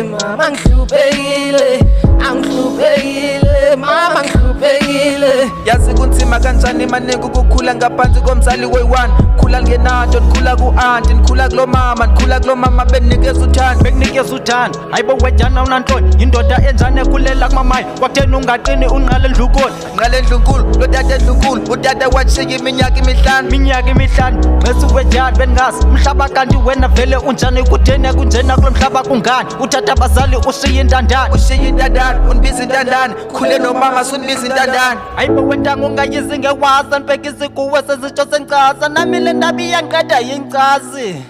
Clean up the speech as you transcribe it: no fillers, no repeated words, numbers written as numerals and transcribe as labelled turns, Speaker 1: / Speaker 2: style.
Speaker 1: ngihluphekile mama ngihluphekile angihluphekile mama ngihluphekile
Speaker 2: yazi kunzima kanjani maningi ukukhula ngaphansi komzali woyi-one khula ngenanto nikhula ku-anti nikhula kulo mama bekunikeza uthando
Speaker 3: hayibo wejana unantoni indoda enjani ekhulela kumamayo kwakutheni ungaqini unqale ndlukulu
Speaker 2: lo tata endlunkulu utata watshiya iminyaka emihlanu
Speaker 3: ngesuwejani beningazi umhlaba kanti wena vele unjani kutheni kunjena kulo mhlaba kungani uthatha abazali ushiye intandane
Speaker 2: unibiza intandane khule nomama sunibiza intandane
Speaker 3: hayibo wentanga ungayizi ngewaza nibhekisi kuwe sezitsho senkcaza nami le ndaba iyangiqeda yinkcazi